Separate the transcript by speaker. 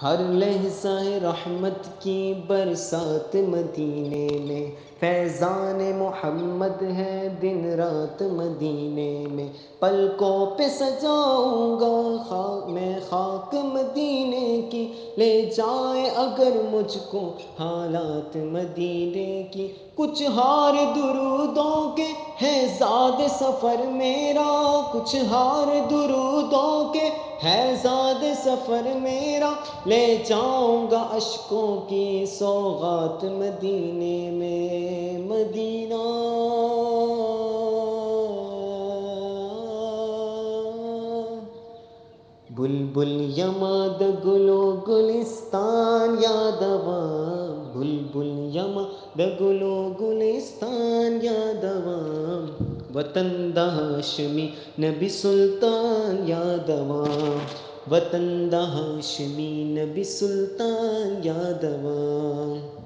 Speaker 1: ہر لحظہ رحمت کی برسات مدینے میں، فیضان محمد ہے دن رات مدینے میں، پلکوں پہ سجاؤں گا میں خاک مدینے کی، لے جائے اگر مجھ کو حالات مدینے کی، کچھ ہار درودوں کے ہے زاد سفر میرا، کچھ ہار درودوں کے ہے زاد سفر میرا، لے جاؤں گا اشکوں کی سوغات مدینے میں، مدینہ بلبل یماد گلو گلستان یادوام، بلبل یماد گلو گلستان یادوام، وطن دا ہاشمی نبی سلطان یادوام، وطن دا ہاشمی نبی سلطان یادوام۔